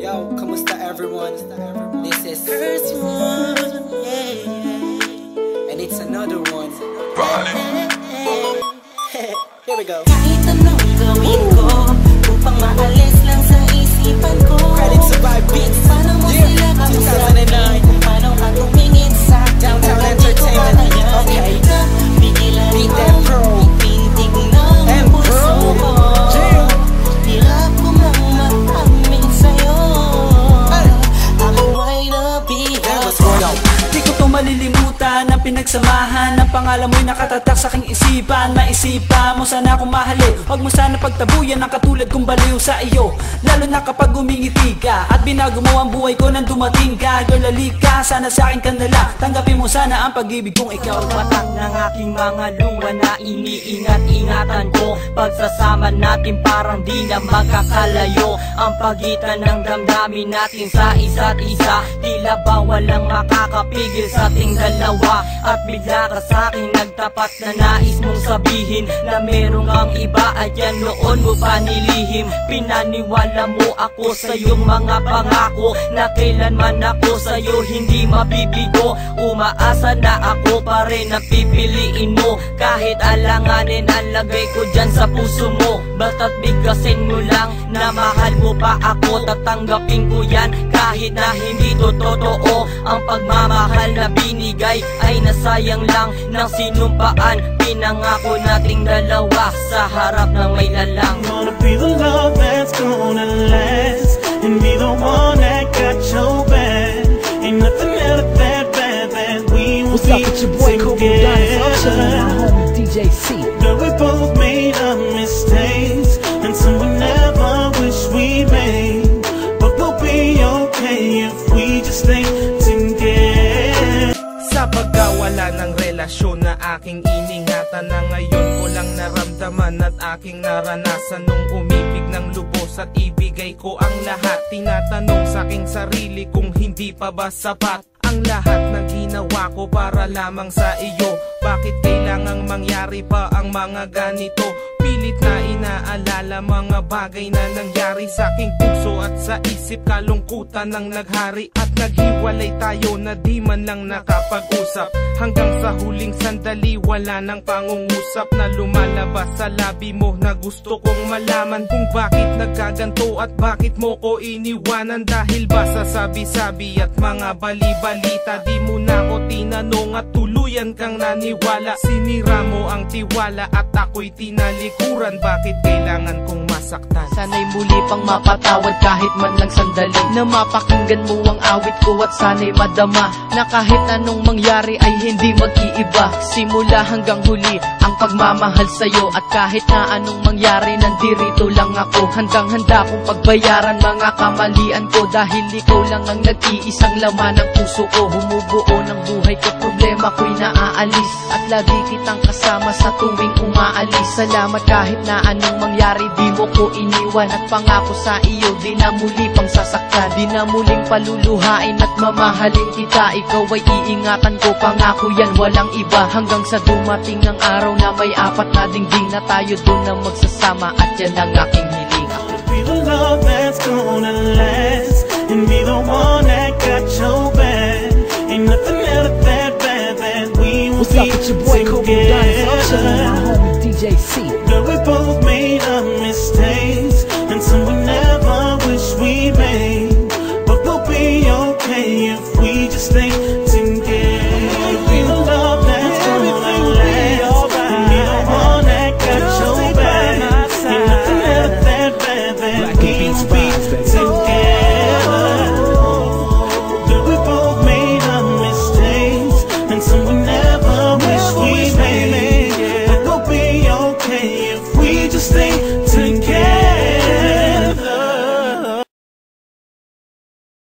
Yo, kamusta everyone? This is first one, and it's another one. Here we go. Kahit anong gawin ko upang maalis lang sa isipan ko. Credit to Vibe Beats. Paano mo sila kamusabi kung paano ka tumingin sa Downtown Entertainment. Okay. Beat that pro. Pintig ng puso ko. Hirap ko mang maamin sa'yo. Ako ay nabihag. Di ko to malilimutan ang pinagsamahan ng pangalan mo'y nakatatak sa aking isipan. Maisipan mo sana akong mahalin, huwag mo sana pagtabuyan ang katulad kong baliw sa iyo. Lalo na kapag umingiti ka at binago mo ang buhay ko nang dumating ka. Girl, halika, sana sa akin ka na lang. Tanggapin mo sana ang pag-ibig kong ikaw. Patak ng aking mga luha na iniingat-ingatan ko. Pagsasama natin parang di na magkakalayo. Ang pagitan ng damdamin natin sa isa't isa, tila ba walang makakapigil sa ating dalawa. At bigla ka sa'kin nagtapat na nais mong sabihin na merong kang iba at yan noon mo pa nilihim. Pinaniwala mo ako sa iyong mga pangako na kailanman ako sa'yo hindi mabibigo. Umaasa na ako pa rin na pipiliin mo kahit alanganin ang lagay ko dyan sa puso mo. Basta't bigkasin mo lang na mahal mo pa ako, tatanggapin ko yan kahit na hindi to totoo. Ang pagmamahal na binigay ay nasayang lang ng sinumpaan. Pinangako nating dalawa sa harap ng may lalang. Wanna be the love that's gonna last and be the one that got your back. Ain't nothing ever that bad that we will be together. DJ C. Girl, we both made our mistakes and some we never wish we made, but we'll be okay if we just stay together. Sa pagkawala ng relasyon na aking iningatan, na ngayon ko lang naramdaman at aking naranasan. Nung umibig ng lubos at ibigay ko ang lahat, tinatanong sa aking sarili kung hindi pa ba sapat ang lahat ng ginawa ko para lamang sa iyo. Bakit kailangang mangyari pa ang mga ganito? Pilit na inaalala mga bagay na nangyari sa aking puso at sa isip. Kalungkutan ng naghari at naghiwalay tayo na di man lang nakapag-usap. Hanggang sa huling sandali wala nang pangungusap na lumalabas sa labi mo na gusto kong malaman kung bakit nagkaganto at bakit mo ko iniwanan. Dahil ba sa sabi-sabi at mga bali-balita, di mo na ko tinanong at tuluyan kang naniwala. Sinira mo ang tiwala at ako'y tinalikuran. Bakit kailangan kong masaktan? Sana'y muli pang mapatawad kahit man lang sandali, na mapakinggan mo ang awit ko at sana'y madama na kahit anong mangyari ay hindi mag-iiba. Simula hanggang huli ang pagmamahal sa'yo, at kahit na anong mangyari nandirito lang ako. Handang-handa kong pagbayaran mga kamalian ko, dahil ikaw lang ang nag-iisang laman ng puso ko. Humubuo ng buhay ko, problema ko'y naaalis at lagi kitang kasama sa tuwing umaalis. Salamat kahit na anong mangyari di mo ko iniwan, at pangako sa iyo di na muli pang sasaktan, di na muling paluluhain at mamahalin kita. Ikaw ay iingatan ko, pangako yan walang iba, hanggang sa dumating ang araw na may apat na dingding na tayo doon na magsasama, at yan ang aking hiling. Be the love that's gonna last and be the one that got your back. Ain't nothing ever that bad that we will be together. DJ C.